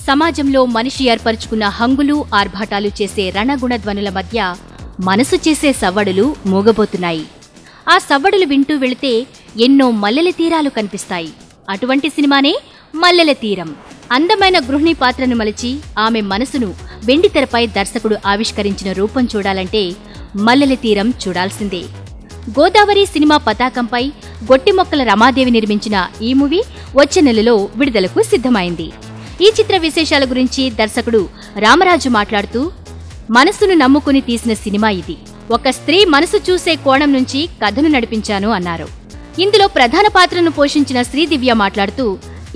సమాజంలో మనిషి ఏర్పరుచుకున్న హంగులు ఆర్భాటాలు చేసే రణగుణ ధ్వనుల మధ్య మనసు చేసే సవ్వడులు మూగబోతున్నాయి. ఆ సవ్వడులు వింటూ వెళితే ఎన్నో మల్లెల తీరాలు కనిపిస్తాయి. అటువంటి సినిమానే మల్లెల తీరం. అందమైన గృహిణి పాత్రను మలిచి ఆమె మనసును వెండితెరపై దర్శకుడు ఆవిష్కరించిన రూపం చూడాలంటే మల్లెల తీరం చూడాల్సిందే. గోదావరి సినిమా పతాకంపై గొట్టిమొక్కల రమాదేవి నిర్మించిన ఈ మూవీ వచ్చే నెలలో విడుదలకు సిద్ధమైంది. ఈ చిత్ర విశేషాల గురించి దర్శకుడు రామరాజు మాట్లాడుతూ, మనసును నమ్ముకుని తీసిన సినిమా ఇది. ఒక స్త్రీ మనసు చూసే కోణం నుంచి కథను నడిపించాను అన్నారు. ఇందులో ప్రధాన పాత్రను పోషించిన శ్రీదివ్య మాట్లాడుతూ,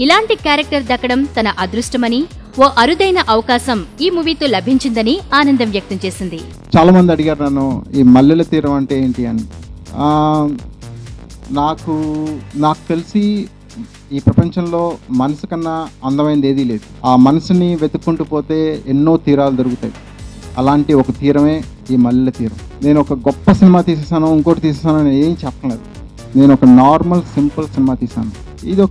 ఇలాంటి క్యారెక్టర్ దక్కడం తన అదృష్టమని, ఓ అరుదైన అవకాశం ఈ మూవీతో లభించిందని ఆనందం వ్యక్తం చేసింది. చాలా మంది అడిగారు నన్ను ఈ మల్లెల తీరం అంటే ఏంటి అని. నాకు తెలిసి ఈ ప్రపంచంలో మనసు కన్నా అందమైనది ఏదీ లేదు. ఆ మనసుని వెతుక్కుంటూ పోతే ఎన్నో తీరాలు దొరుకుతాయి. అలాంటి ఒక తీరమే ఈ మల్లెల తీరం. నేను ఒక గొప్ప సినిమా తీసేసాను, ఇంకోటి తీసేసాను అని ఏం చెప్పలేదు. నేను ఒక నార్మల్ సింపుల్ సినిమా తీశాను. ఇది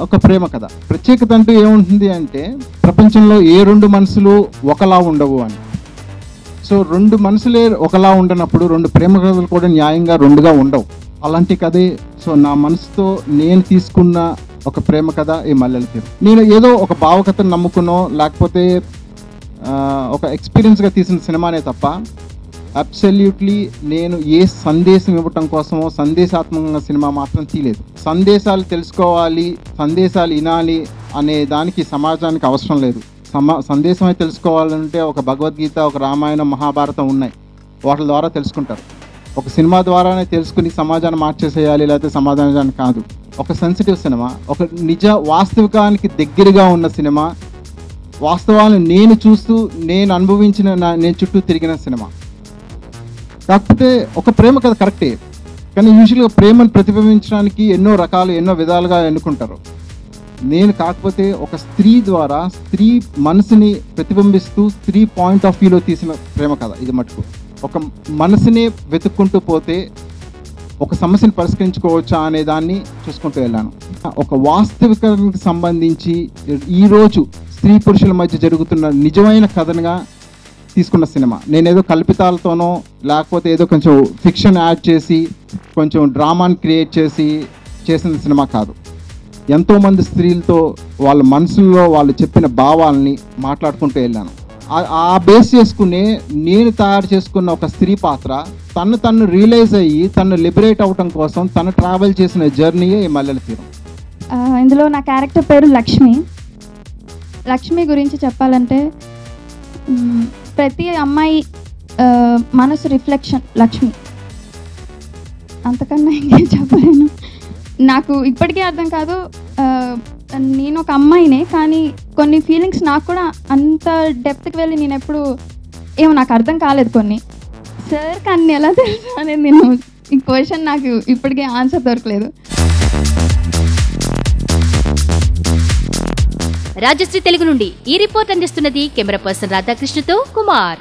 ఒక ప్రేమ కథ. ప్రత్యేకత అంటూ ఏముంటుంది అంటే, ప్రపంచంలో ఏ రెండు మనసులు ఒకలా ఉండవు అని. సో రెండు మనసులే ఒకలా ఉండనప్పుడు రెండు ప్రేమ కథలు కూడా న్యాయంగా రెండుగా ఉండవు. అలాంటి కథే. సో నా మనసుతో నేను తీసుకున్న ఒక ప్రేమ కథ ఈ మల్లెల తీరం. నేను ఏదో ఒక భావకథను నమ్ముకునో లేకపోతే ఒక ఎక్స్పీరియన్స్గా తీసిన సినిమానే తప్ప అబ్సల్యూట్లీ నేను ఏ సందేశం ఇవ్వటం కోసమో సందేశాత్మకంగా సినిమా మాత్రం తీయలేదు. సందేశాలు తెలుసుకోవాలి, సందేశాలు వినాలి అనే దానికి సమాజానికి అవసరం లేదు. సందేశమే తెలుసుకోవాలంటే ఒక భగవద్గీత, ఒక రామాయణం, మహాభారతం ఉన్నాయి. వాటి ద్వారా తెలుసుకుంటారు. ఒక సినిమా ద్వారానే తెలుసుకుని సమాజాన్ని మార్చేసేయాలి, లేకపోతే సమాజాన్ని కాదు. ఒక సెన్సిటివ్ సినిమా, ఒక నిజ వాస్తవికానికి దగ్గరగా ఉన్న సినిమా, వాస్తవాలను నేను చూస్తూ నేను అనుభవించిన నేను చుట్టూ తిరిగిన సినిమా. కాకపోతే ఒక ప్రేమ కథ కరెక్టే, కానీ యూజువల్గా ప్రేమను ప్రతిబింబించడానికి ఎన్నో విధాలుగా ఎన్నుకుంటారు. నేను కాకపోతే ఒక స్త్రీ ద్వారా స్త్రీ మనసుని ప్రతిబింబిస్తూ స్త్రీ పాయింట్ ఆఫ్ వ్యూలో తీసిన ప్రేమ కథ ఇది. మటుకు ఒక మనసునే వెతుక్కుంటూ పోతే ఒక సమస్యను పరిష్కరించుకోవచ్చా అనే దాన్ని చూసుకుంటూ వెళ్ళాను. ఒక వాస్తవికానికి సంబంధించి ఈరోజు స్త్రీ పురుషుల మధ్య జరుగుతున్న నిజమైన కథనుగా తీసుకున్న సినిమా. నేనేదో కల్పితాలతోనో లేకపోతే ఏదో కొంచెం ఫిక్షన్ యాడ్ చేసి కొంచెం డ్రామాని క్రియేట్ చేసిన సినిమా కాదు. ఎంతోమంది స్త్రీలతో వాళ్ళ మనసుల్లో వాళ్ళు చెప్పిన భావాలని మాట్లాడుకుంటూ వెళ్ళాను. ఆ బేస్ చేసుకునే నేను తయారు చేసుకున్న ఒక స్త్రీ పాత్ర తను రియలైజ్ అయ్యి తను లిబరేట్ అవటం కోసం తను ట్రావెల్ చేసిన జర్నీయే ఈ మల్లెల తీరం. ఇందులో నా క్యారెక్టర్ పేరు లక్ష్మి. లక్ష్మి గురించి చెప్పాలంటే ప్రతి అమ్మాయి మనసు రిఫ్లెక్షన్ లక్ష్మి. అంతకన్నా ఇంకేం చెప్పలేను. నాకు ఇప్పటికీ అర్థం కాదు, నేను ఒక అమ్మాయినే, కానీ కొన్ని ఫీలింగ్స్ నాకు కూడా అంత డెప్త్కి వెళ్ళి నేను ఎప్పుడు నాకు అర్థం కాలేదు కొన్ని. సార్కి అన్ని ఎలా తెలుసు అనేది నేను ఈ క్వశ్చన్ నాకు ఇప్పటికీ ఆన్సర్ దొరకలేదు. రాజశ్రీ తెలుగు నుండి ఈ రిపోర్ట్ అందిస్తున్నది కెమెరా పర్సన్ రాధాకృష్ణతో కుమార్.